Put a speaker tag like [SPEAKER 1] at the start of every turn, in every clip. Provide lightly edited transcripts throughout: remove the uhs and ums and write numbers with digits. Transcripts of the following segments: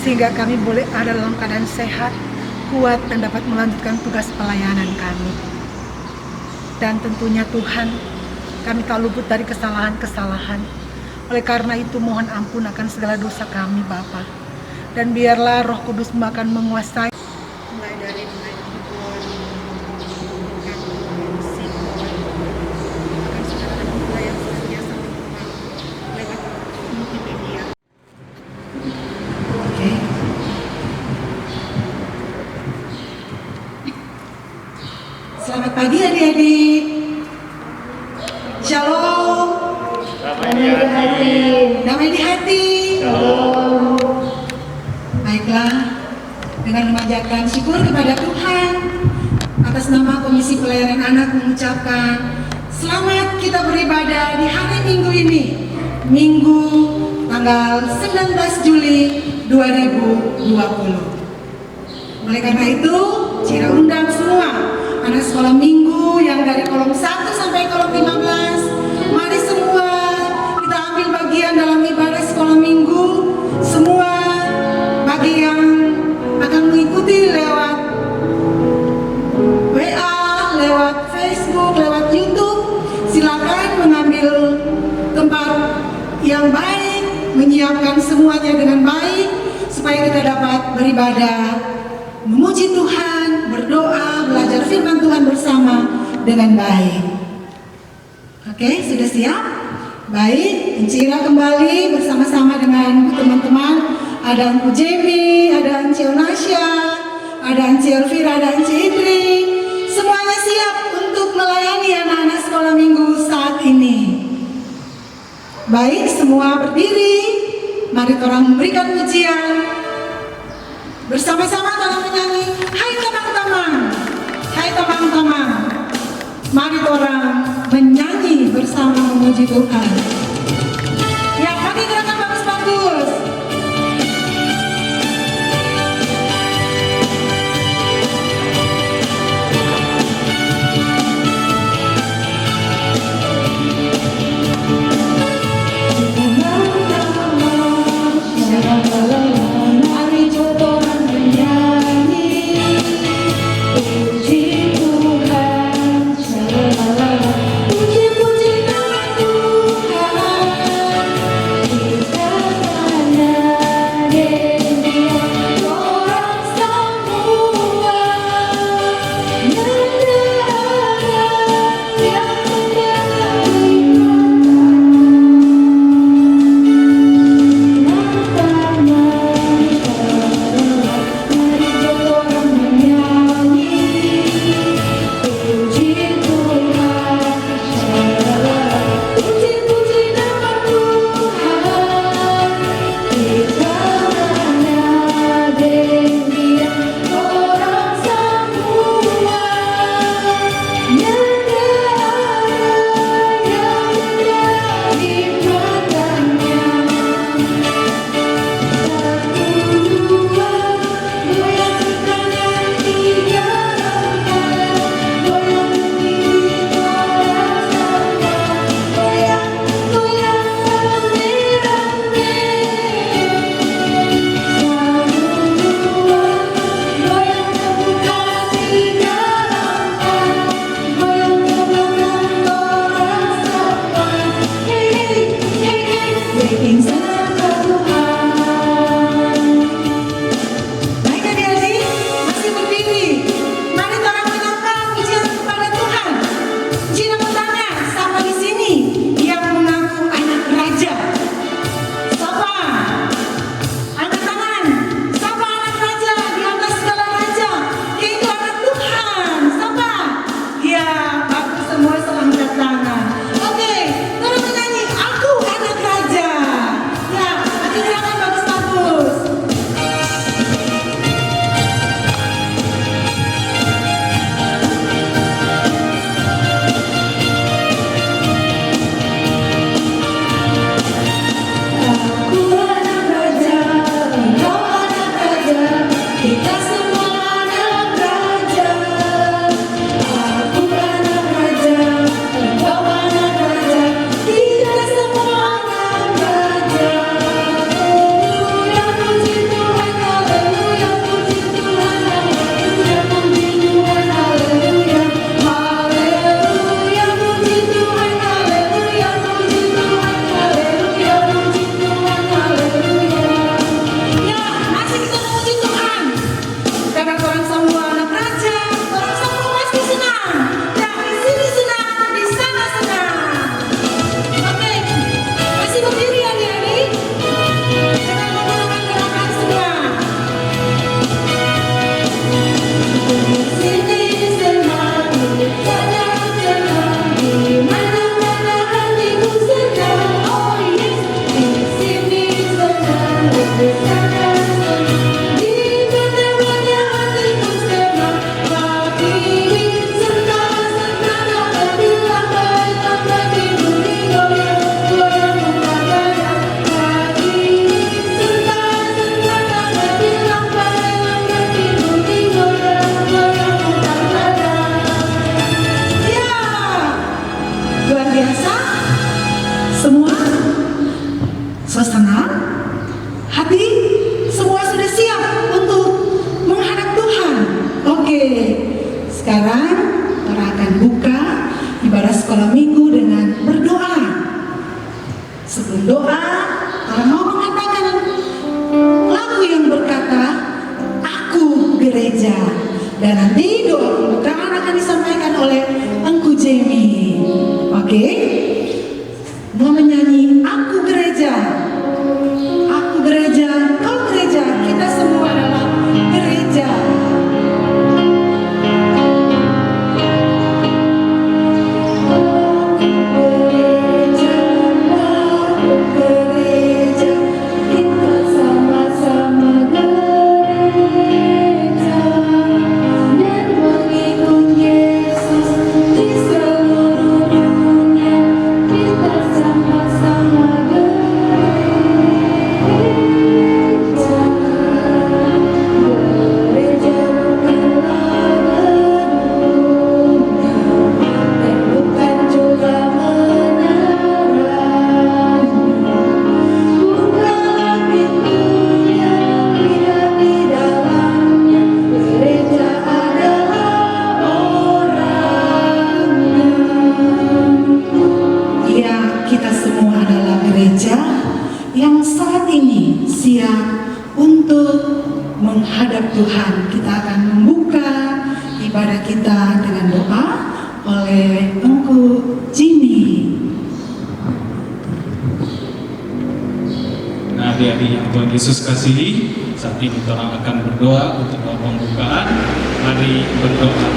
[SPEAKER 1] sehingga kami boleh ada dalam keadaan sehat, kuat, dan dapat melanjutkan tugas pelayanan kami. Dan tentunya Tuhan, kami tak luput dari kesalahan-kesalahan. Oleh karena itu mohon ampun akan segala dosa kami Bapa. Dan biarlah Roh Kudus akan menguasai mulai dari keyboard, akan segala anugerah yang senantiasa berkembang lewat multimedia. Oke. Selamat pagi adik-adik. Shalom. Damai di hati.
[SPEAKER 2] Shalom.
[SPEAKER 1] Baiklah, dengan memanjatkan syukur kepada Tuhan atas nama Komisi Pelayanan Anak mengucapkan selamat kita beribadah di hari Minggu ini, Minggu tanggal 19 Juli 2020. Oleh karena itu, Cira undang semua anak sekolah minggu yang dari kolom 1 sampai kolom 15, mari semua kita ambil bagian dalam ibadah sekolah minggu. Semua bagi yang akan mengikuti lewat WA, lewat Facebook, lewat YouTube, silakan mengambil tempat yang baik, menyiapkan semuanya dengan baik supaya kita dapat beribadah, memuji Tuhan, berdoa, belajar firman Tuhan bersama dengan baik. Oke, sudah siap? Baik, Encira kembali bersama-sama dengan teman-teman. Ada Anku Jemi, ada Anci Onasya, ada Anci Elvira, ada Anci Indri. Semuanya siap untuk melayani anak-anak sekolah minggu saat ini. Baik, semua berdiri. Mari kita memberikan pujian. Bersama-sama dalam menyanyi, hai teman-teman, hai teman-teman. Mari orang menyanyi bersama memuji Tuhan. Yang pakai gerakan bagus-bagus. Mari orang menyanyi, puji Tuhan, puji-puji nama Tuhan. Semua suasana hati semua sudah siap untuk menghadap Tuhan. Oke, sekarang kita akan buka ibadah sekolah minggu dengan berdoa. Sebelum doa, kita mau mengatakan lagu yang berkata Aku Gereja, dan nanti doa pembukaan akan disampaikan oleh Engku Jamie. Oke, mau menyanyi Aku Gereja, Aku Gereja, Kau Gereja, kita semua adalah gereja. Yang saat ini siap untuk menghadap Tuhan. Kita akan membuka ibadah kita dengan doa oleh Engku Jimmy.
[SPEAKER 2] Nah, adik-adik yang Tuhan Yesus kasihi, saat ini orang akan berdoa untuk doa pembukaan. Mari berdoa.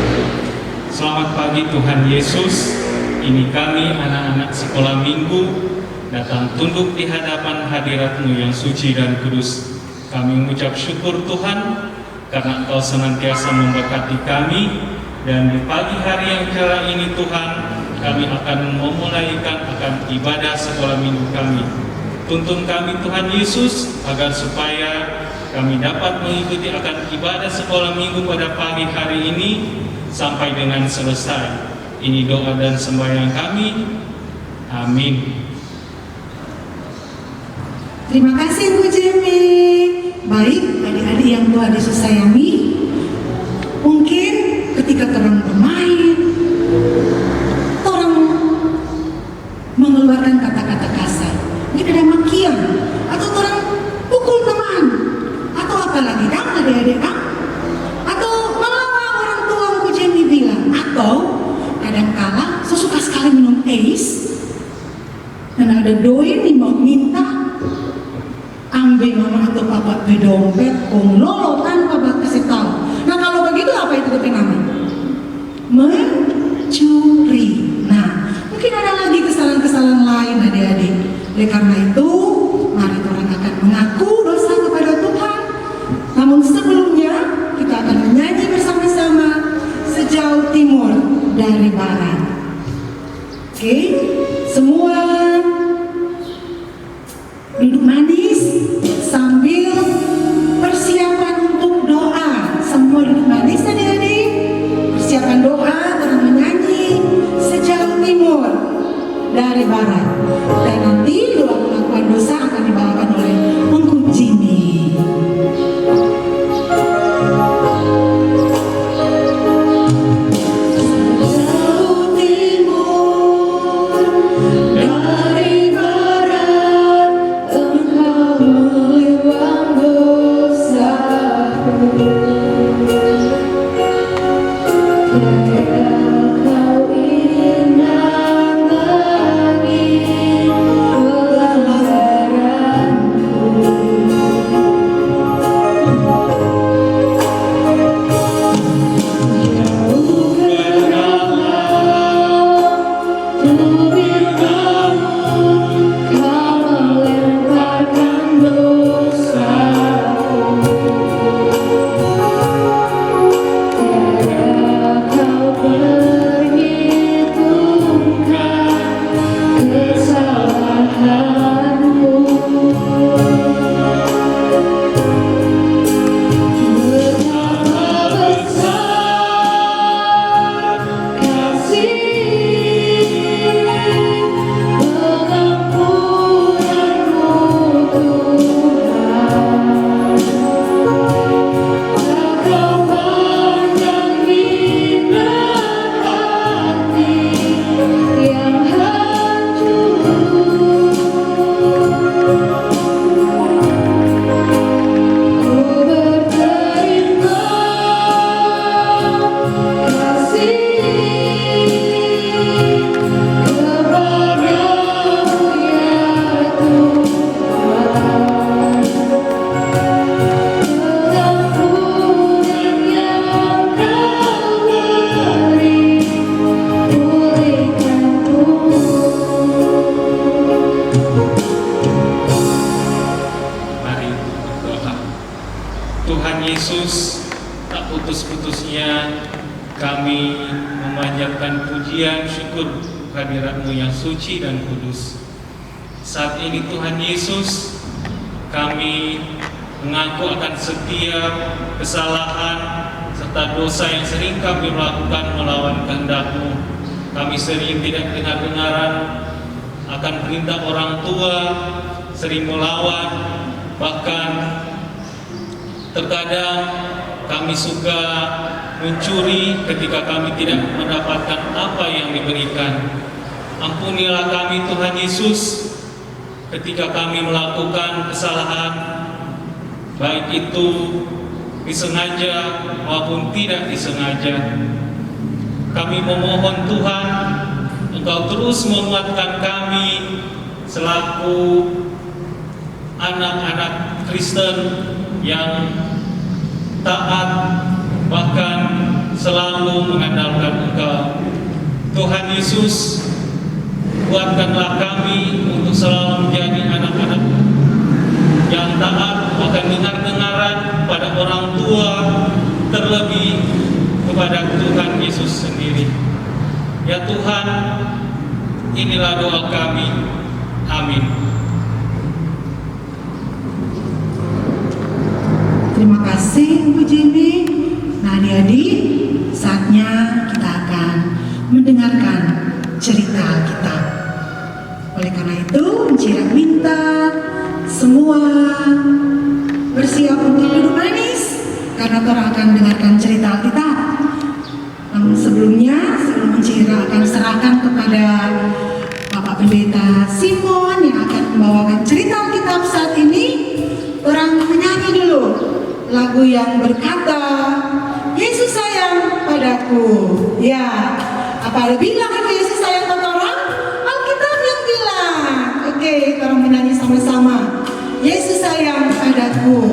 [SPEAKER 2] Selamat pagi Tuhan Yesus. Ini kami anak-anak sekolah minggu datang tunduk di hadapan hadirat-Mu yang suci dan kudus. Kami mengucap syukur Tuhan karena Engkau senantiasa memberkati kami, dan di pagi hari yang cerah ini Tuhan, kami akan memulaikan akan ibadah sekolah minggu kami. Tuntun kami Tuhan Yesus agar supaya kami dapat mengikuti akan ibadah sekolah minggu pada pagi hari ini sampai dengan selesai. Ini doa dan sembahyang kami. Amin.
[SPEAKER 1] Terima kasih Bu Jamie. Baik, adik-adik yang Tuhan Yesus sayangi, mungkin ketika orang bermain, orang mengeluarkan kata-kata kasar, mungkin ada makian, atau orang pukul teman, atau apalagi adik-adik, atau melawan orang tua Bu Jamie bilang, atau kadang-kala sesuka sekali minum ais, dan ada doi nih mau minta ambil mama atau papa ke dompet, lolo tanpa kasih tahu. Nah kalau begitu apa itu namanya? Mencuri. Nah mungkin ada lagi kesalahan-kesalahan lain adik-adik. Oleh karena itu, mari orang akan mengaku dosa kepada Tuhan. Namun sebelumnya kita akan menyanyi bersama-sama Sejauh Timur dari Barat. Oke, semua duduk manis sambil persiapan untuk doa. Semua duduk manis adik-adik, persiapan doa dengan menyanyi Sejauh Timur dari Barat. Dan nanti doa pengakuan dosa
[SPEAKER 2] Tuhan Yesus, tak putus-putusnya kami memanjatkan pujian syukur hadirat-Mu yang suci dan kudus. Saat ini Tuhan Yesus, kami mengaku akan setiap kesalahan serta dosa yang sering kami lakukan melawan kehendak-Mu. Kami sering tidak dengar-dengaran akan perintah orang tua, sering melawan, bahkan terkadang kami suka mencuri ketika kami tidak mendapatkan apa yang diberikan. Ampunilah kami Tuhan Yesus ketika kami melakukan kesalahan, baik itu disengaja maupun tidak disengaja. Kami memohon Tuhan, Engkau terus menguatkan kami selaku anak-anak Kristen yang taat, bahkan selalu mengandalkan Engkau. Tuhan Yesus, kuatkanlah kami untuk selalu menjadi anak-anak yang taat, bahkan dengar-dengaran pada orang tua, terlebih kepada Tuhan Yesus sendiri. Ya Tuhan, inilah doa kami. Amin.
[SPEAKER 1] Terima kasih Bu Jimmy. Nah adik-adik, saatnya kita akan mendengarkan cerita kita. Oleh karena itu, Encik minta semua bersiap untuk duduk manis, karena kita akan dengarkan cerita kita. Namun sebelumnya, sebelum Encik akan serahkan kepada Bapak Pendeta Simon yang akan membawakan cerita Alkitab saat ini, orang menyanyi dulu lagu yang berkata, Yesus sayang padaku. Ya, apa ada bilang itu Yesus sayang pada orang? Alkitab yang bilang. Oke, orang menyanyi sama-sama. Yesus sayang padaku.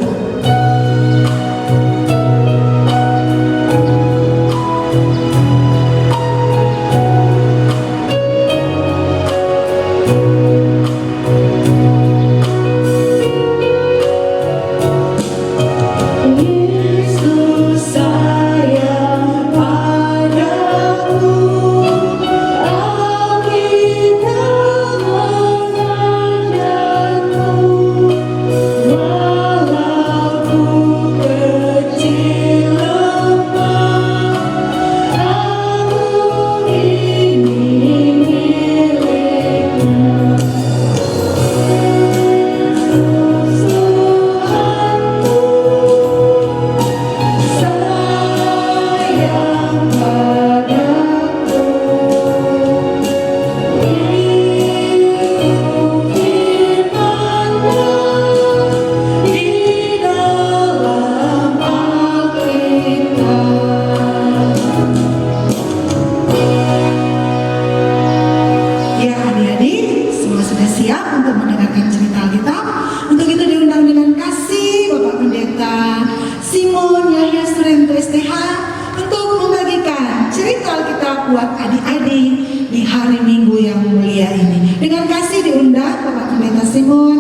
[SPEAKER 1] buat adik-adik di hari Minggu yang mulia ini. Dengan kasih diundang Bapak Pendeta Simon.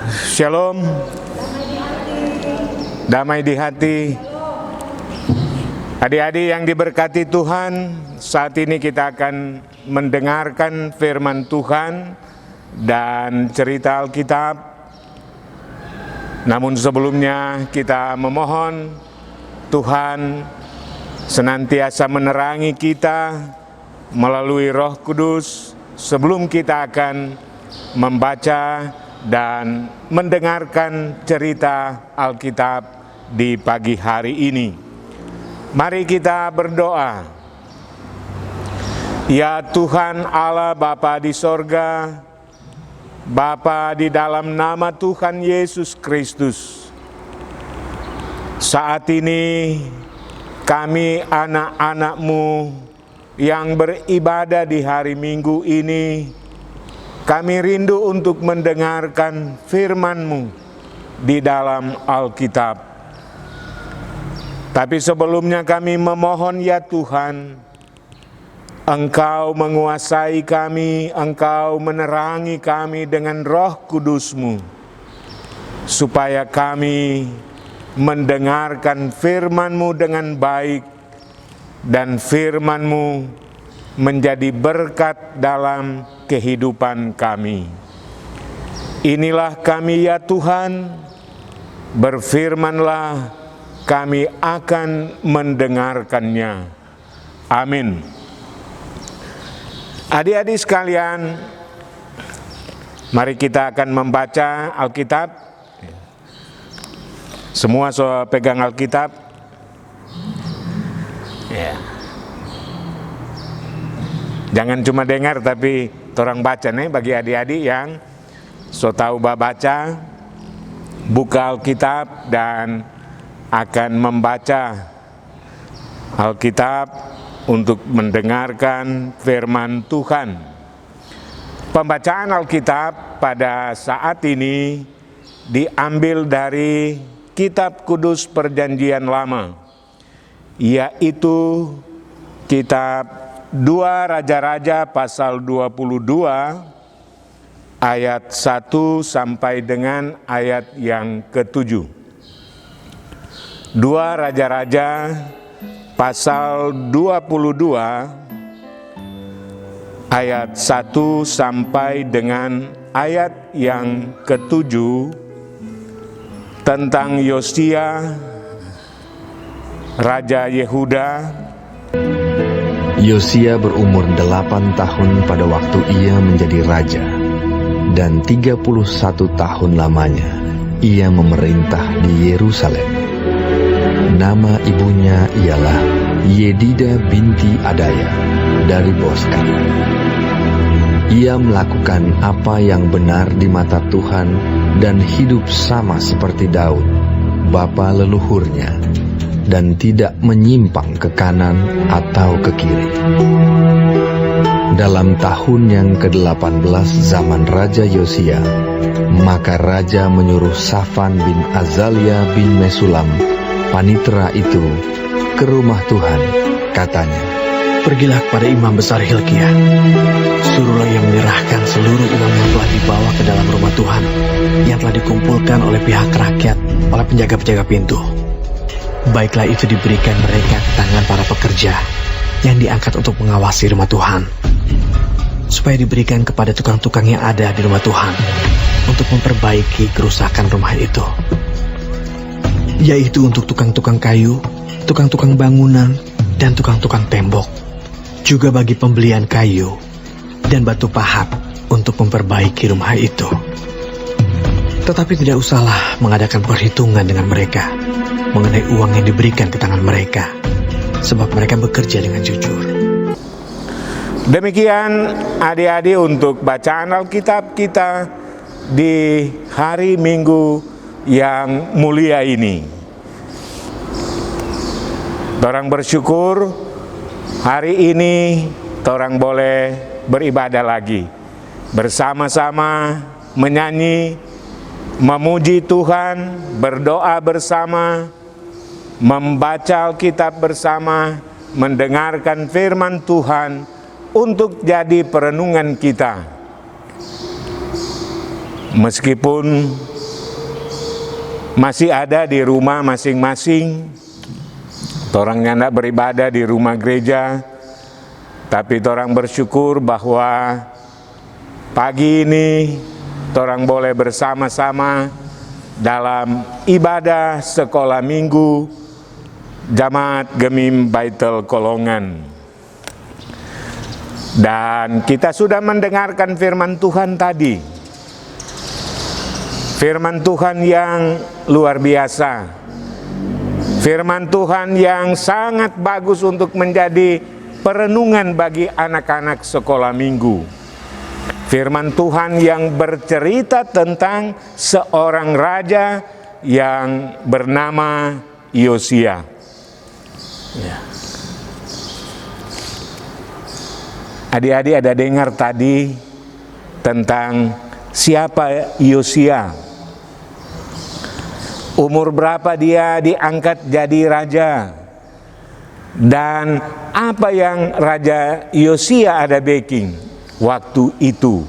[SPEAKER 3] Shalom. Damai di hati. Adik-adik yang diberkati Tuhan, saat ini kita akan mendengarkan firman Tuhan dan cerita Alkitab. Namun sebelumnya kita memohon Tuhan senantiasa menerangi kita melalui Roh Kudus sebelum kita akan membaca dan mendengarkan cerita Alkitab di pagi hari ini. Mari kita berdoa. Ya Tuhan Allah Bapa di sorga, Bapa di dalam nama Tuhan Yesus Kristus, saat ini kami anak-anak-Mu yang beribadah di hari Minggu ini, kami rindu untuk mendengarkan firman-Mu di dalam Alkitab. Tapi sebelumnya kami memohon ya Tuhan, Engkau menguasai kami, Engkau menerangi kami dengan Roh Kudus-Mu, supaya kami mendengarkan firman-Mu dengan baik, dan firman-Mu menjadi berkat dalam kehidupan kami. Inilah kami ya Tuhan, berfirmanlah, kami akan mendengarkannya. Amin. Adik-adik sekalian, mari kita akan membaca Alkitab. Semua pegang Alkitab. Ya. Jangan cuma dengar tapi orang baca nih, bagi adik-adik yang tahu baca, buka Alkitab dan akan membaca Alkitab untuk mendengarkan firman Tuhan. Pembacaan Alkitab pada saat ini diambil dari Kitab Kudus Perjanjian Lama, yaitu kitab 2 Raja-Raja pasal 22 ayat 1 sampai dengan ayat yang ke-7. 2 Raja-Raja pasal 22 ayat 1 sampai dengan ayat yang ke-7 tentang Yosia, Raja Yehuda.
[SPEAKER 4] Yosia berumur 8 tahun pada waktu ia menjadi raja, dan 31 tahun lamanya ia memerintah di Yerusalem. Nama ibunya ialah Yedida binti Adaya dari Boskan. Ia melakukan apa yang benar di mata Tuhan dan hidup sama seperti Daud, bapa leluhurnya, dan tidak menyimpang ke kanan atau ke kiri. Dalam tahun yang ke-18 zaman Raja Yosia, maka Raja menyuruh Safan bin Azalia bin Mesulam, panitera itu, ke rumah Tuhan. Katanya,
[SPEAKER 5] "Pergilah kepada imam besar Hilkiah, suruhlah ia menyerahkan seluruh uang yang telah dibawa ke dalam rumah Tuhan, yang telah dikumpulkan oleh pihak rakyat, oleh penjaga-penjaga pintu. Baiklah itu diberikan mereka ke tangan para pekerja yang diangkat untuk mengawasi rumah Tuhan, supaya diberikan kepada tukang-tukang yang ada di rumah Tuhan untuk memperbaiki kerusakan rumah itu, yaitu untuk tukang-tukang kayu, tukang-tukang bangunan, dan tukang-tukang tembok, juga bagi pembelian kayu dan batu pahat untuk memperbaiki rumah itu. Tetapi tidak usahlah mengadakan perhitungan dengan mereka mengenai uang yang diberikan ke tangan mereka, sebab mereka bekerja dengan jujur."
[SPEAKER 3] Demikian adik-adik untuk bacaan Alkitab kita di hari Minggu yang mulia ini. Torang bersyukur hari ini torang boleh beribadah lagi, bersama-sama menyanyi, memuji Tuhan, berdoa bersama, membaca Alkitab bersama, mendengarkan firman Tuhan untuk jadi perenungan kita. Meskipun masih ada di rumah masing-masing, torang hendak beribadah di rumah gereja, tapi torang bersyukur bahwa pagi ini torang boleh bersama-sama dalam ibadah sekolah minggu Jamaat Gemim Baitul Kolongan. Dan kita sudah mendengarkan firman Tuhan tadi. Firman Tuhan yang luar biasa. Firman Tuhan yang sangat bagus untuk menjadi perenungan bagi anak-anak sekolah minggu. Firman Tuhan yang bercerita tentang seorang raja yang bernama Yosia. Ya. Adik-adik ada dengar tadi tentang siapa Yosia? Umur berapa dia diangkat jadi raja? Dan apa yang Raja Yosia ada backing waktu itu?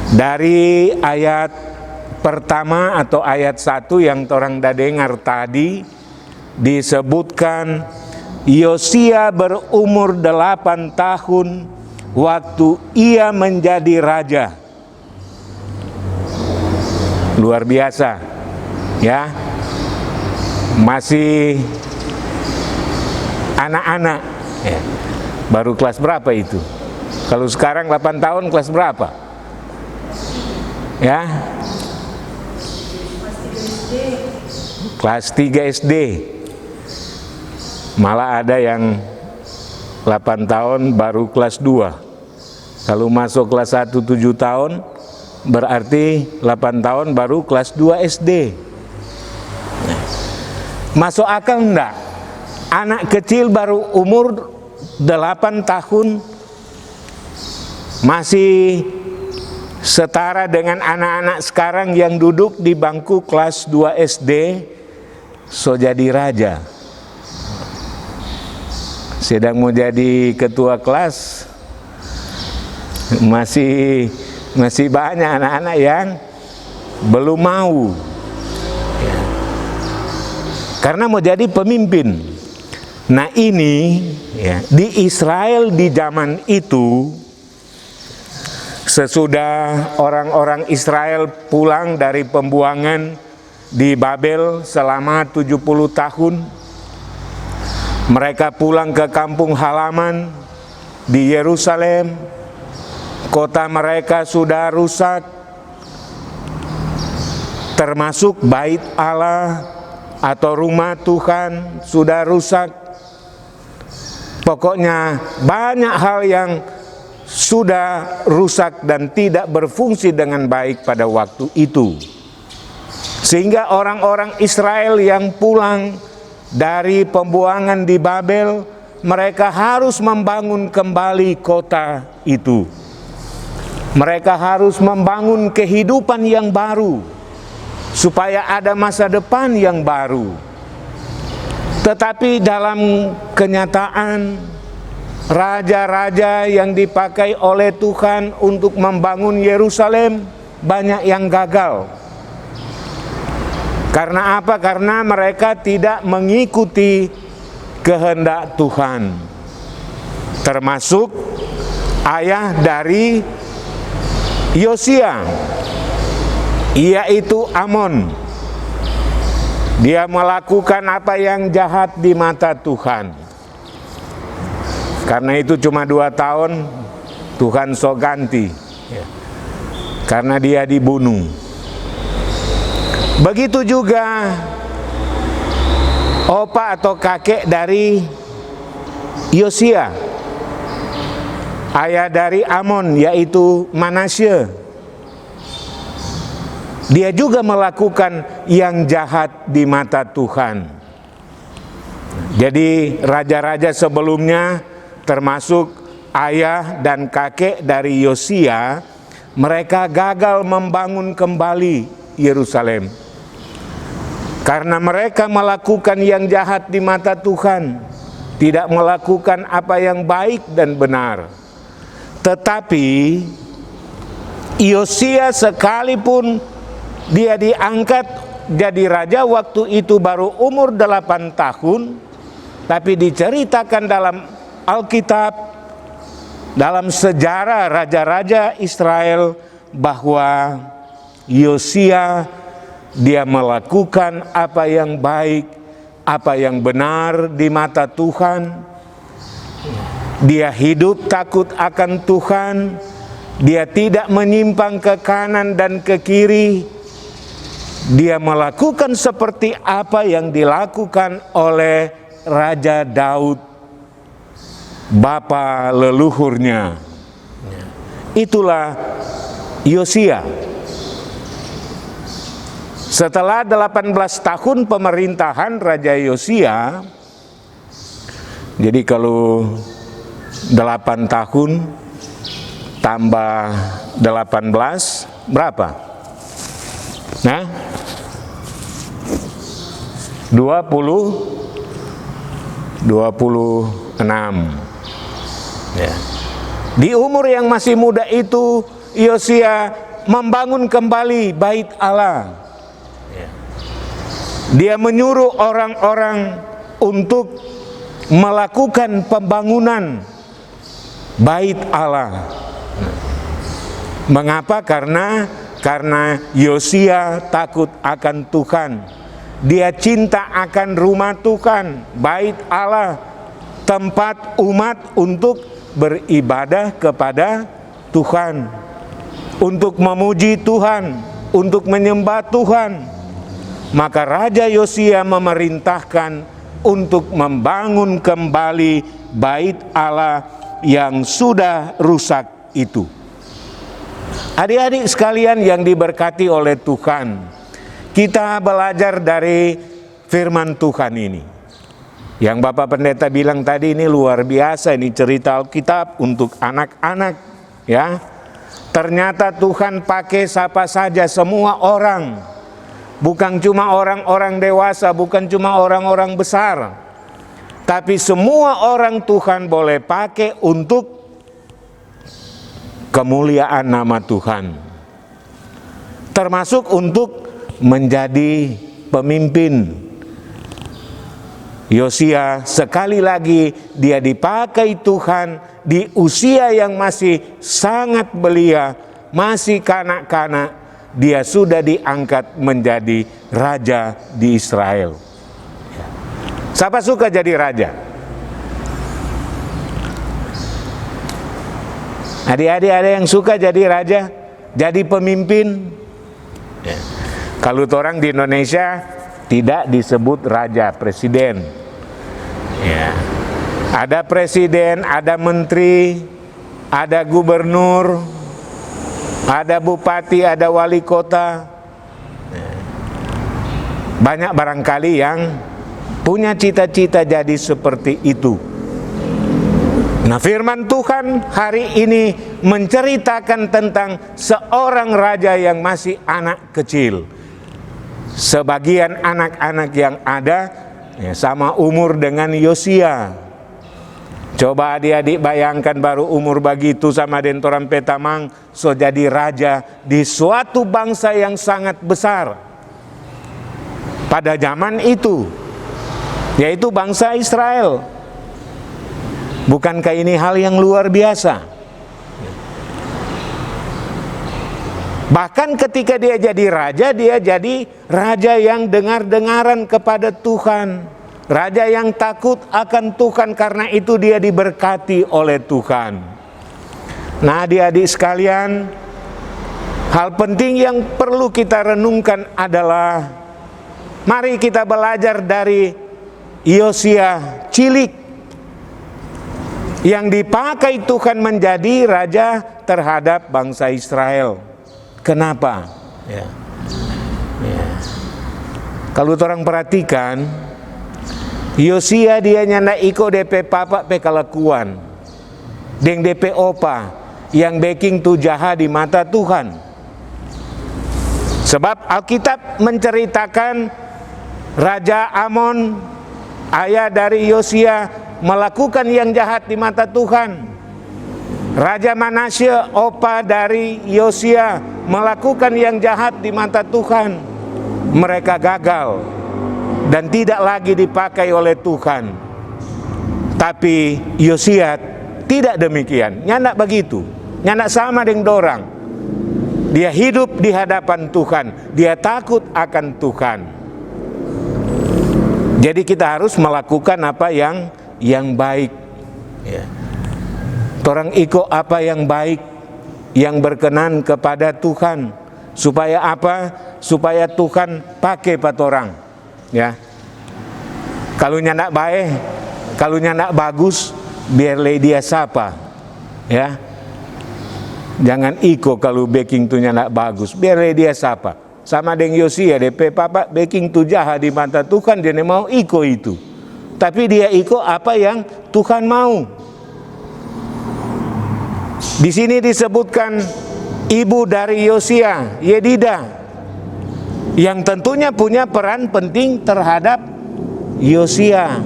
[SPEAKER 3] Dari ayat pertama atau ayat 1 yang orang dah dengar tadi, disebutkan Yosia berumur 8 tahun waktu ia menjadi raja. Luar biasa, ya. Masih anak-anak, ya. Baru kelas berapa itu? Kalau sekarang 8 tahun kelas berapa? Ya, kelas 3 SD. Malah ada yang 8 tahun baru kelas 2. Kalau masuk kelas 1 7 tahun, berarti 8 tahun baru kelas 2 SD. Masuk akal enggak? Anak kecil baru umur 8 tahun masih setara dengan anak-anak sekarang yang duduk di bangku kelas 2 SD, so jadi raja. Sedang mau jadi ketua kelas, masih banyak anak-anak yang belum mau, karena mau jadi pemimpin. Nah ini, ya, di Israel di zaman itu, sesudah orang-orang Israel pulang dari pembuangan di Babel selama 70 tahun, mereka pulang ke kampung halaman di Yerusalem. Kota mereka sudah rusak, termasuk bait Allah atau rumah Tuhan sudah rusak. Pokoknya banyak hal yang sudah rusak dan tidak berfungsi dengan baik pada waktu itu. Sehingga orang-orang Israel yang pulang dari pembuangan di Babel, mereka harus membangun kembali kota itu. Mereka harus membangun kehidupan yang baru, supaya ada masa depan yang baru. Tetapi dalam kenyataan, raja-raja yang dipakai oleh Tuhan untuk membangun Yerusalem banyak yang gagal. Karena apa? Karena mereka tidak mengikuti kehendak Tuhan. Termasuk ayah dari Yosia, yaitu Amon. Dia melakukan apa yang jahat di mata Tuhan. Karena itu cuma 2 tahun Tuhan so ganti, karena dia dibunuh. Begitu juga opa atau kakek dari Yosia, ayah dari Amon, yaitu Manasye. Dia juga melakukan yang jahat di mata Tuhan. Jadi raja-raja sebelumnya, termasuk ayah dan kakek dari Yosia, mereka gagal membangun kembali Yerusalem. Karena mereka melakukan yang jahat di mata Tuhan, tidak melakukan apa yang baik dan benar. Tetapi Yosia sekalipun dia diangkat jadi raja waktu itu baru umur 8 tahun, tapi diceritakan dalam Alkitab, dalam sejarah raja-raja Israel, bahwa Yosia dia melakukan apa yang baik, apa yang benar di mata Tuhan. Dia hidup takut akan Tuhan. Dia tidak menyimpang ke kanan dan ke kiri. Dia melakukan seperti apa yang dilakukan oleh Raja Daud, bapa leluhurnya. Itulah Yosia. Setelah 18 tahun pemerintahan Raja Yosia, jadi kalau 8 tahun tambah 18 berapa? Nah, 26. Ya. Di umur yang masih muda itu, Yosia membangun kembali bait Allah. Dia menyuruh orang-orang untuk melakukan pembangunan bait Allah. Mengapa? Karena Yosia takut akan Tuhan. Dia cinta akan rumah Tuhan, bait Allah, tempat umat untuk beribadah kepada Tuhan, untuk memuji Tuhan, untuk menyembah Tuhan. Maka Raja Yosia memerintahkan untuk membangun kembali bait Allah yang sudah rusak itu. Adik-adik sekalian yang diberkati oleh Tuhan, kita belajar dari firman Tuhan ini. Yang Bapak Pendeta bilang tadi ini luar biasa, ini cerita Alkitab untuk anak-anak, ya. Ternyata Tuhan pakai siapa saja, semua orang. Bukan cuma orang-orang dewasa, bukan cuma orang-orang besar. Tapi semua orang Tuhan boleh pakai untuk kemuliaan nama Tuhan. Termasuk untuk menjadi pemimpin. Yosia sekali lagi dia dipakai Tuhan di usia yang masih sangat belia, masih kanak-kanak. Dia sudah diangkat menjadi raja di Israel. Siapa suka jadi raja? Adik-adik ada yang suka jadi raja, jadi pemimpin? Kalau orang di Indonesia tidak disebut raja, presiden. Ya. Ada presiden, ada menteri, ada gubernur, ada bupati, ada wali kota. Banyak barangkali yang punya cita-cita jadi seperti itu. Nah, firman Tuhan hari ini menceritakan tentang seorang raja yang masih anak kecil. Sebagian anak-anak yang ada ya, sama umur dengan Yosia. Coba adik-adik bayangkan baru umur begitu sama dentoran petamang so jadi raja di suatu bangsa yang sangat besar pada zaman itu, yaitu bangsa Israel. Bukankah ini hal yang luar biasa? Bahkan ketika dia jadi raja yang dengar-dengaran kepada Tuhan. Raja yang takut akan Tuhan, karena itu dia diberkati oleh Tuhan. Nah, adik-adik sekalian, hal penting yang perlu kita renungkan adalah mari kita belajar dari Yosia cilik yang dipakai Tuhan menjadi raja terhadap bangsa Israel. Kenapa? Kalau orang perhatikan, Yosia dia nyanda iko DP papa pe kalakuan deng DP opa yang baking tu jahat di mata Tuhan. Sebab Alkitab menceritakan Raja Amon, ayah dari Yosia, melakukan yang jahat di mata Tuhan. Raja Manasye, opa dari Yosia, melakukan yang jahat di mata Tuhan. Mereka gagal dan tidak lagi dipakai oleh Tuhan. Tapi Yosia tidak demikian. Nyanda begitu. Nyanda sama dengan dorang. Dia hidup di hadapan Tuhan. Dia takut akan Tuhan. Jadi kita harus melakukan apa yang baik. Orang iko apa yang baik, yang berkenan kepada Tuhan. Supaya apa? Supaya Tuhan pakai patorang. Ya, kalau nyandak baik, kalau nyandak bagus, biarlah dia sapa. Ya, jangan iko kalau baking tu nyandak bagus, biarlah dia sapa. Sama dengan Yosia, DP papa baking tu jahat di mata Tuhan, dia mau iko itu. Tapi dia iko apa yang Tuhan mau. Di sini disebutkan ibu dari Yosia, Yedida, yang tentunya punya peran penting terhadap Yosia.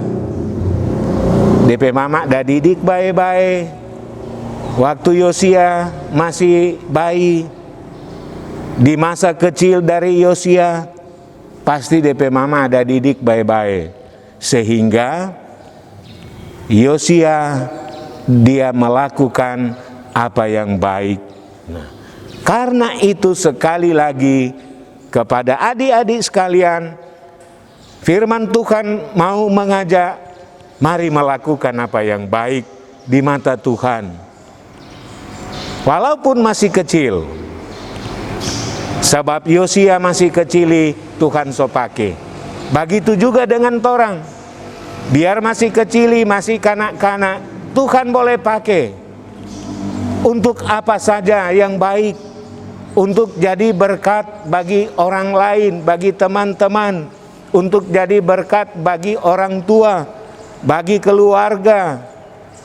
[SPEAKER 3] DP mama dah didik baik-baik. Waktu Yosia masih bayi, di masa kecil dari Yosia, pasti DP mama ada didik baik-baik, sehingga Yosia dia melakukan apa yang baik. Nah, karena itu sekali lagi kepada adik-adik sekalian, firman Tuhan mau mengajak, mari melakukan apa yang baik di mata Tuhan. Walaupun masih kecil, sebab Yosia masih kecil, Tuhan so pake. Begitu juga dengan torang, biar masih kecil, masih kanak-kanak, Tuhan boleh pakai untuk apa saja yang baik, untuk jadi berkat bagi orang lain, bagi teman-teman, untuk jadi berkat bagi orang tua, bagi keluarga,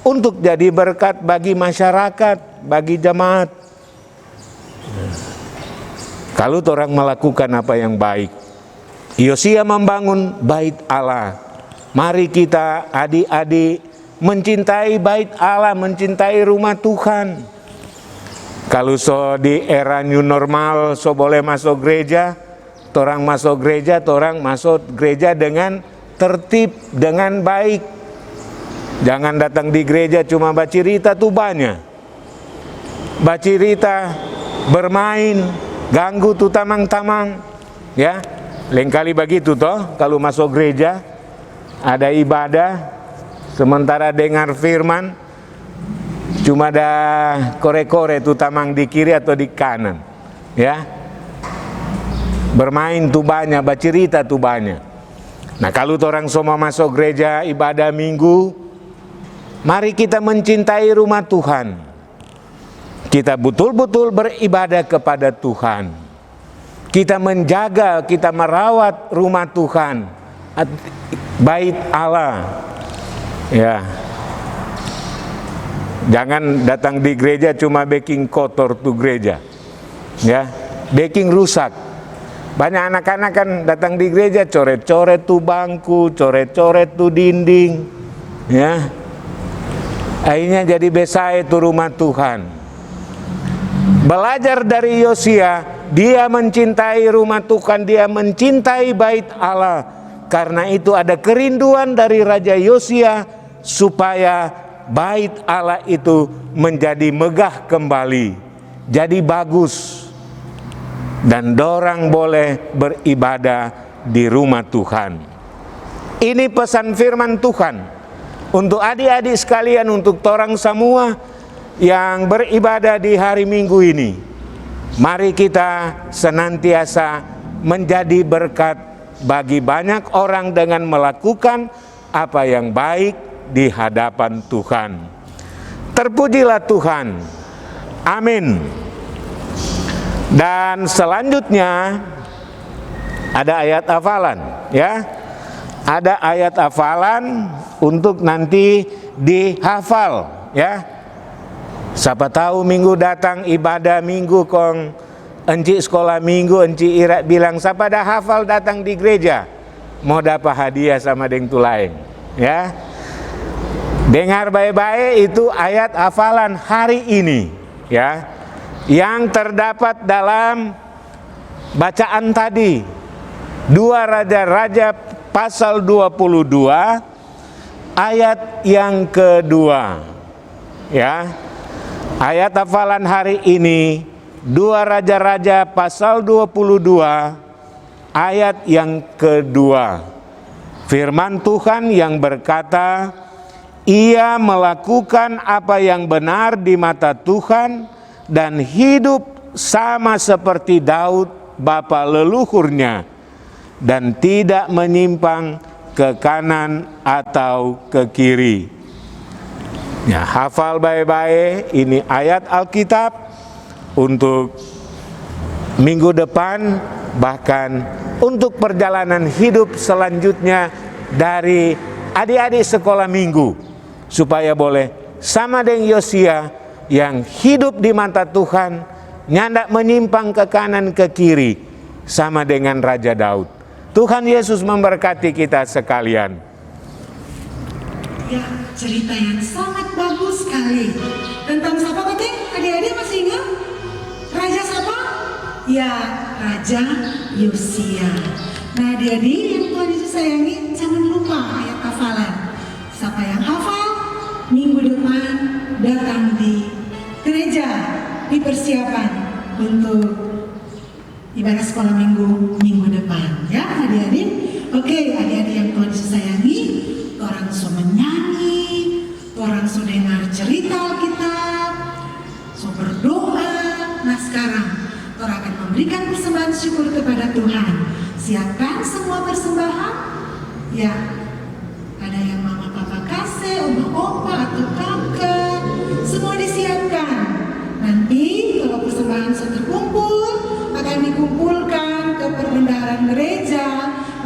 [SPEAKER 3] untuk jadi berkat bagi masyarakat, bagi jemaat. Kalau orang melakukan apa yang baik, Yosia membangun bait Allah. Mari kita adik-adik mencintai bait Allah, mencintai rumah Tuhan. Kalau so di era new normal, so boleh masuk gereja, orang masuk gereja dengan tertib, dengan baik. Jangan datang di gereja cuma bacirita tuh banyak. Bacirita, bermain, ganggu tuh tamang-tamang, ya. Lain kali begitu toh, kalau masuk gereja ada ibadah, sementara dengar firman cuma ada kore-kore tuh tamang di kiri atau di kanan, ya. Bermain tuh banyak, bacirita tuh banyak. Nah, kalau orang semua masuk gereja ibadah minggu, mari kita mencintai rumah Tuhan. Kita betul-betul beribadah kepada Tuhan. Kita menjaga, kita merawat rumah Tuhan, bait Allah. Ya. Jangan datang di gereja cuma baking kotor tuh gereja. Ya, baking rusak. Banyak anak-anak kan datang di gereja coret-coret tuh bangku, coret-coret tuh dinding. Ya. Akhirnya jadi besar itu rumah Tuhan. Belajar dari Yosia, dia mencintai rumah Tuhan, dia mencintai bait Allah. Karena itu ada kerinduan dari Raja Yosia supaya bait Allah itu menjadi megah kembali, jadi bagus, dan dorang boleh beribadah di rumah Tuhan. Ini pesan firman Tuhan untuk adik-adik sekalian, untuk torang semua yang beribadah di hari Minggu ini. Mari kita senantiasa menjadi berkat bagi banyak orang dengan melakukan apa yang baik di hadapan Tuhan. Terpujilah Tuhan. Amin. Dan selanjutnya ada ayat hafalan, ya. Ada ayat hafalan untuk nanti dihafal, ya. Siapa tahu minggu datang ibadah minggu kong enci sekolah minggu, enci Ira bilang siapa dah hafal datang di gereja mau dapat hadiah sama deng tu lain, ya. Dengar baik-baik, itu ayat hafalan hari ini, ya, yang terdapat dalam bacaan tadi 2 Raja-Raja pasal 22 ayat yang kedua, ya. Ayat hafalan hari ini 2 Raja-Raja pasal 22 ayat yang kedua. Firman Tuhan yang berkata, ia melakukan apa yang benar di mata Tuhan dan hidup sama seperti Daud bapa leluhurnya, dan tidak menyimpang ke kanan atau ke kiri. Ya, hafal baik-baik, ini ayat Alkitab untuk minggu depan, bahkan untuk perjalanan hidup selanjutnya dari adik-adik sekolah minggu, supaya boleh sama dengan Yosia yang hidup di mata Tuhan, nyandak menyimpang ke kanan ke kiri, sama dengan Raja Daud. Tuhan Yesus memberkati kita sekalian.
[SPEAKER 1] Ya, cerita yang sangat bagus sekali. Tentang siapa, Kotek? Adik-adik masih ingat? Raja siapa? Ya, Raja Yosia. Nah, adik-adik yang Tuhan Yesus sayangi, jangan lupa ayat hafalan. Siapa yang hafal, minggu depan datang di gereja, di persiapan untuk ibadah sekolah minggu depan, ya adik-adik. Oke, adik-adik yang Tuhan Yesus sayangi, orang so menyanyi, orang so dengar cerita Alkitab, so berdoa. Nah sekarang orang akan memberikan persembahan syukur kepada Tuhan. Siapkan semua persembahan, ya. Ada yang mama papa kasih, oma opa atau kakak, semua disiapkan. Nanti kalau persembahan sudah terkumpul, akan dikumpulkan ke perbendaharaan gereja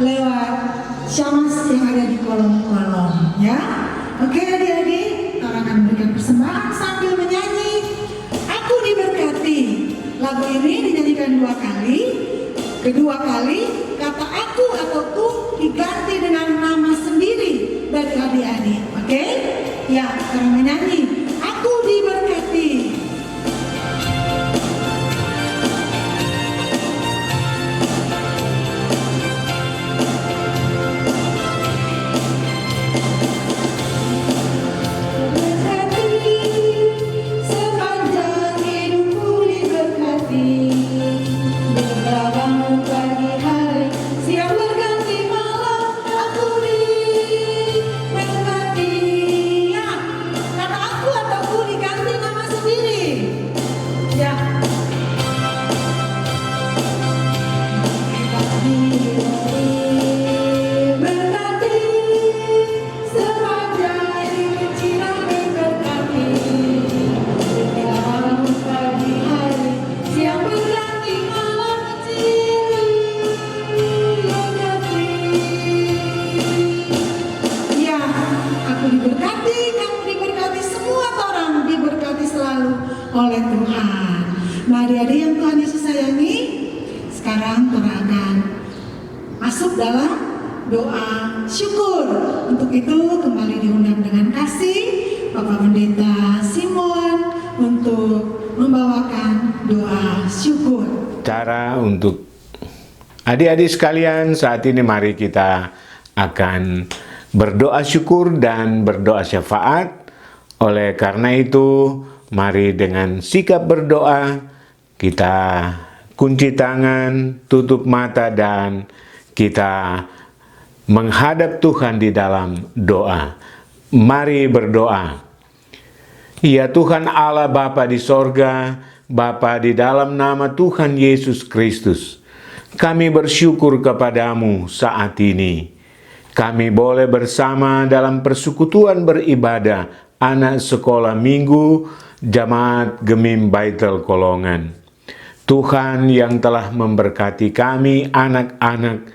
[SPEAKER 1] lewat syamas yang ada di kolom-kolom, ya. Oke adik-adik, orang akan memberikan persembahan sambil menyanyi Aku Diberkati. Lagu ini dinyanyikan 2 kali. Kedua kali kata aku atau tu diganti dengan nama sendiri dari adik-adik. Oke? Ya, orang menyanyi Aku Diberkati. Oleh Tuhan. Nah adik-adik yang Tuhan Yesus sayangi, sekarang Tuhan akan masuk dalam doa syukur. Untuk itu kembali diundang dengan kasih Bapak Pendeta Simon untuk membawakan doa syukur.
[SPEAKER 3] Cara untuk adik-adik sekalian, saat ini mari kita akan berdoa syukur dan berdoa syafaat. Oleh karena itu, mari dengan sikap berdoa, kita kunci tangan, tutup mata, dan kita menghadap Tuhan di dalam doa. Mari berdoa. Ya Tuhan Allah Bapa di sorga, Bapa di dalam nama Tuhan Yesus Kristus, kami bersyukur kepadamu saat ini. Kami boleh bersama dalam persekutuan beribadah anak sekolah minggu Jemaat Gemim Baitul Kolongan. Tuhan yang telah memberkati kami anak-anak,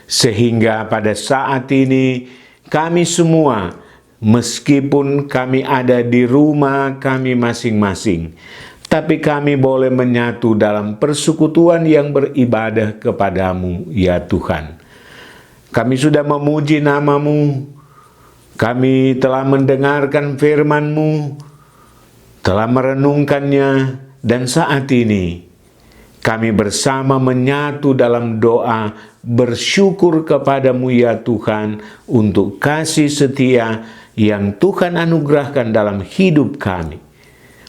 [SPEAKER 3] sehingga pada saat ini kami semua, meskipun kami ada di rumah kami masing-masing, tapi kami boleh menyatu dalam persekutuan yang beribadah kepadamu, ya Tuhan. Kami sudah memuji nama-Mu, kami telah mendengarkan firman-Mu, telah merenungkannya, dan saat ini kami bersama menyatu dalam doa bersyukur kepadamu ya Tuhan untuk kasih setia yang Tuhan anugerahkan dalam hidup kami,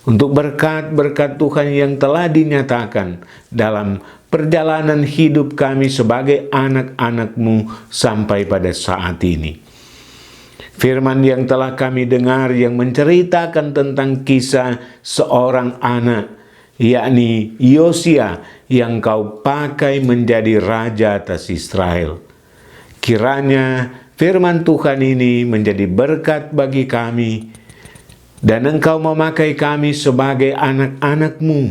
[SPEAKER 3] untuk berkat-berkat Tuhan yang telah dinyatakan dalam perjalanan hidup kami sebagai anak-anak-Mu sampai pada saat ini. Firman yang telah kami dengar yang menceritakan tentang kisah seorang anak, yakni Yosia, yang Kau pakai menjadi raja atas Israel. Kiranya firman Tuhan ini menjadi berkat bagi kami, dan Engkau memakai kami sebagai anak-anak-Mu.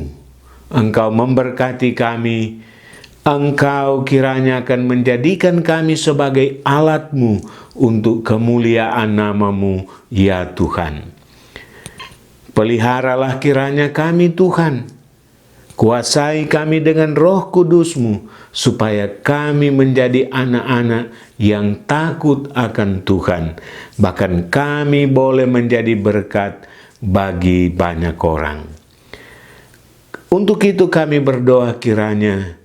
[SPEAKER 3] Engkau memberkati kami. Engkau kiranya akan menjadikan kami sebagai alat-Mu untuk kemuliaan nama-Mu, ya Tuhan. Peliharalah kiranya kami Tuhan. Kuasai kami dengan Roh Kudus-Mu, supaya kami menjadi anak-anak yang takut akan Tuhan. Bahkan kami boleh menjadi berkat bagi banyak orang. Untuk itu kami berdoa kiranya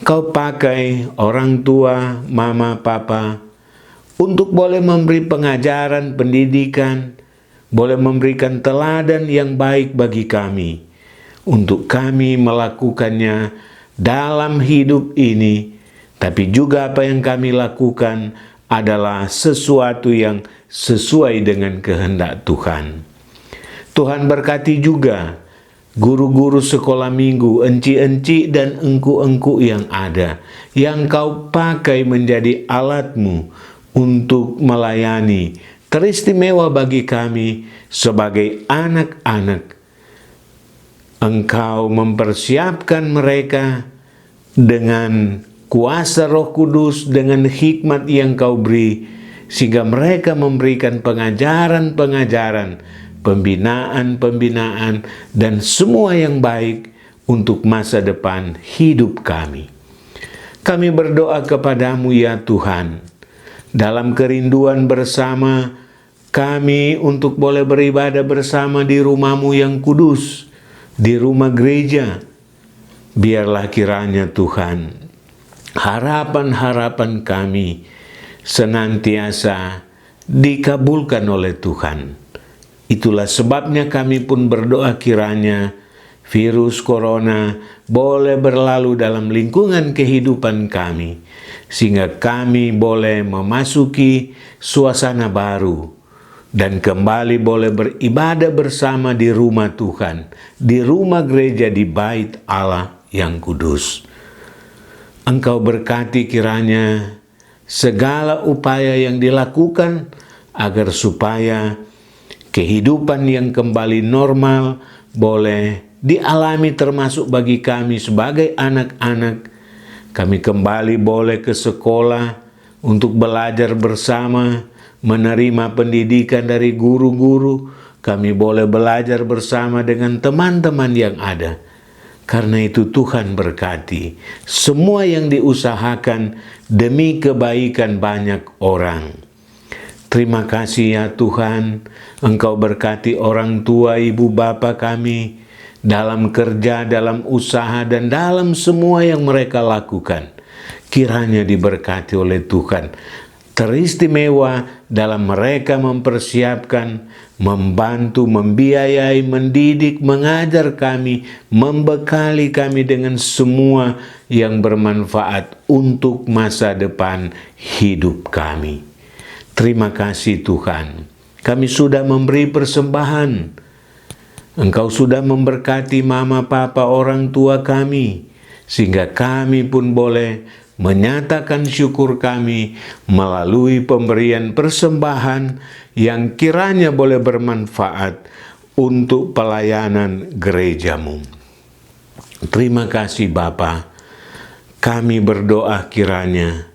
[SPEAKER 3] Kau pakai orang tua, mama, papa, untuk boleh memberi pengajaran, pendidikan, boleh memberikan teladan yang baik bagi kami, untuk kami melakukannya dalam hidup ini, tapi juga apa yang kami lakukan adalah sesuatu yang sesuai dengan kehendak Tuhan. Tuhan berkati juga guru-guru sekolah minggu, enci-enci dan engku-engku yang ada, yang Kau pakai menjadi alatmu untuk melayani, teristimewa bagi kami sebagai anak-anak. Engkau mempersiapkan mereka dengan kuasa Roh Kudus, dengan hikmat yang Kau beri, sehingga mereka memberikan pengajaran-pengajaran, pembinaan-pembinaan, dan semua yang baik untuk masa depan hidup kami. Kami berdoa kepadamu ya Tuhan, dalam kerinduan bersama kami untuk boleh beribadah bersama di rumah-Mu yang kudus, di rumah gereja. Biarlah kiranya Tuhan, harapan-harapan kami senantiasa dikabulkan oleh Tuhan. Itulah sebabnya kami pun berdoa kiranya virus corona boleh berlalu dalam lingkungan kehidupan kami, sehingga kami boleh memasuki suasana baru dan kembali boleh beribadah bersama di rumah Tuhan, di rumah gereja, di bait Allah yang kudus. Engkau berkati kiranya segala upaya yang dilakukan agar supaya kehidupan yang kembali normal boleh dialami, termasuk bagi kami sebagai anak-anak. Kami kembali boleh ke sekolah untuk belajar bersama, menerima pendidikan dari guru-guru. Kami boleh belajar bersama dengan teman-teman yang ada. Karena itu Tuhan berkati semua yang diusahakan demi kebaikan banyak orang. Terima kasih ya Tuhan, Engkau berkati orang tua, ibu bapa kami dalam kerja, dalam usaha, dan dalam semua yang mereka lakukan. Kiranya diberkati oleh Tuhan, teristimewa dalam mereka mempersiapkan, membantu, membiayai, mendidik, mengajar kami, membekali kami dengan semua yang bermanfaat untuk masa depan hidup kami. Terima kasih Tuhan, kami sudah memberi persembahan. Engkau sudah memberkati mama, papa, orang tua kami, sehingga kami pun boleh menyatakan syukur kami melalui pemberian persembahan yang kiranya boleh bermanfaat untuk pelayanan gereja-Mu. Terima kasih Bapa. Kami berdoa kiranya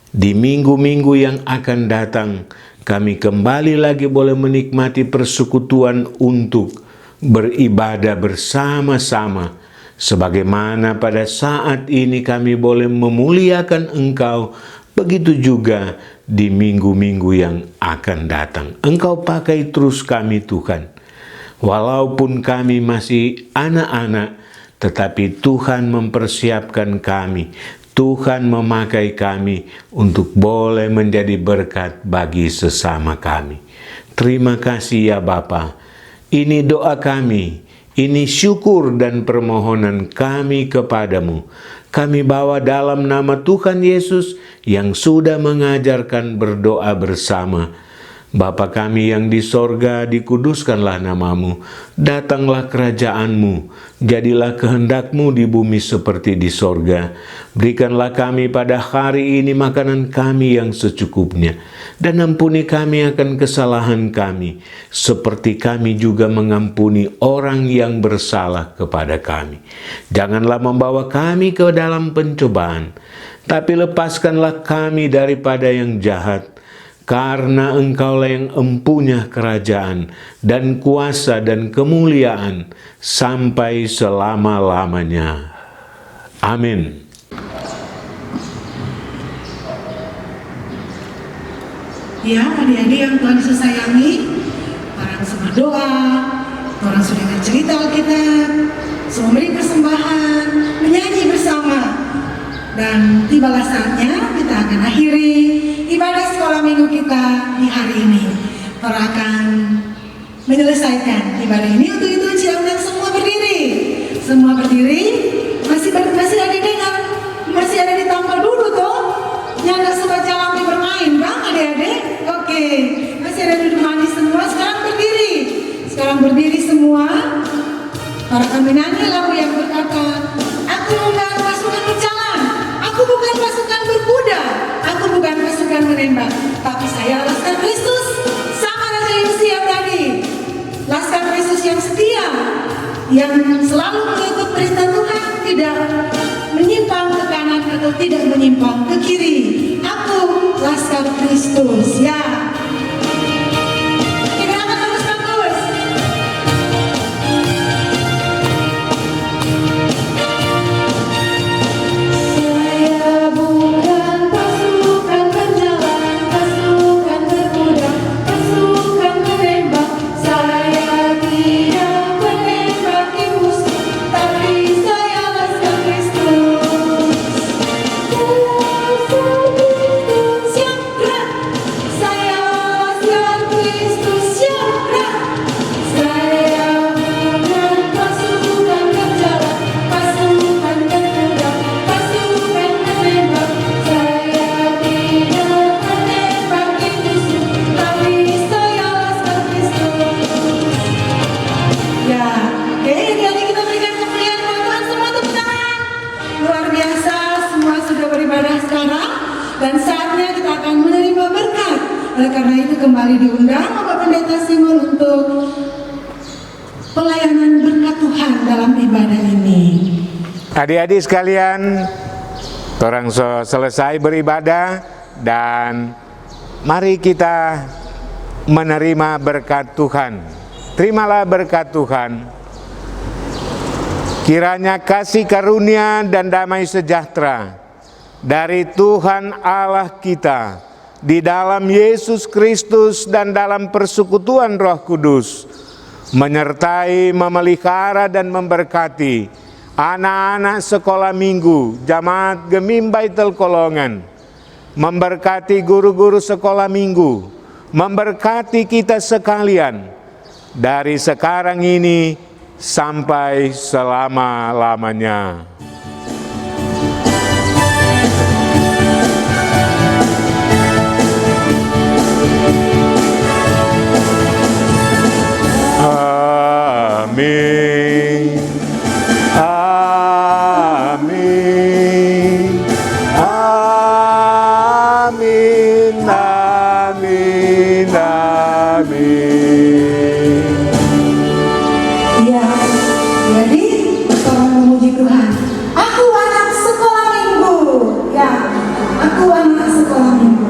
[SPEAKER 3] di minggu-minggu yang akan datang, kami kembali lagi boleh menikmati persekutuan untuk beribadah bersama-sama. Sebagaimana pada saat ini kami boleh memuliakan Engkau, begitu juga di minggu-minggu yang akan datang. Engkau pakai terus kami Tuhan. Walaupun kami masih anak-anak, tetapi Tuhan mempersiapkan kami. Tuhan memakai kami untuk boleh menjadi berkat bagi sesama kami. Terima kasih ya Bapa. Ini doa kami, ini syukur dan permohonan kami kepadamu. Kami bawa dalam nama Tuhan Yesus yang sudah mengajarkan berdoa bersama. Bapa kami yang di sorga, dikuduskanlah namamu, datanglah kerajaanmu, jadilah kehendakmu di bumi seperti di sorga. Berikanlah kami pada hari ini makanan kami yang secukupnya, dan ampuni kami akan kesalahan kami, seperti kami juga mengampuni orang yang bersalah kepada kami. Janganlah membawa kami ke dalam pencobaan, tapi lepaskanlah kami daripada yang jahat. Karena Engkaulah yang empunya kerajaan dan kuasa dan kemuliaan sampai selama-lamanya. Amin.
[SPEAKER 1] Ya, adik-adik yang Tuhan Yesus sayangi, orang berdoa, orang sudah cerita Alkitab, memberi persembahan, menyanyi bersama. Dan tibalah saatnya kita akan akhiri ibadah sekolah minggu kita di hari ini. Para akan menyelesaikan ibadah ini. Untuk itu saya undang semua berdiri. Semua berdiri. Masih ada dengar? Masih ada di tampal dulu toh? Yang nggak suka jalan bermain, bang, adik-adik? Oke. Masih ada duduk manis semua. Sekarang berdiri. Sekarang berdiri semua. Para kami nyanyi lagu yang berkata, aku bukan pasukan berjalan, aku bukan pasukan berkuda, aku bukan pasukan menembak, tapi saya Laskar Kristus, sama Raja Yosia tadi. Laskar Kristus yang setia, yang selalu mengikut perintah Tuhan, tidak menyimpang ke kanan atau tidak menyimpang ke kiri. Aku Laskar Kristus, ya. Dan saatnya kita akan menerima berkat. Oleh karena itu kembali diundang Bapak Pendeta Simon untuk pelayanan berkat Tuhan dalam ibadah ini.
[SPEAKER 3] Adik-adik sekalian, orang selesai beribadah dan mari kita menerima berkat Tuhan. Terimalah berkat Tuhan. Kiranya kasih karunia dan damai sejahtera dari Tuhan Allah kita di dalam Yesus Kristus dan dalam persekutuan Roh Kudus menyertai, memelihara dan memberkati anak-anak sekolah minggu Jemaat Gemim Baitul Kolongan, memberkati guru-guru sekolah minggu, memberkati kita sekalian dari sekarang ini sampai selama-lamanya. Amin. Amin. Amin. Amin. Amin.
[SPEAKER 1] Ya, jadi seorang memuji Tuhan. Aku anak sekolah minggu. Ya, aku anak sekolah minggu.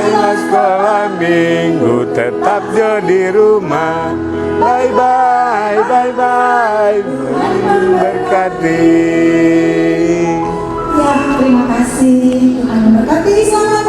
[SPEAKER 3] Mulailah sekolah minggu, tetap jo di rumah. Bye bye, bye bye, berkati.
[SPEAKER 1] Ya, terima kasih. Tuhan memberkati. Selamat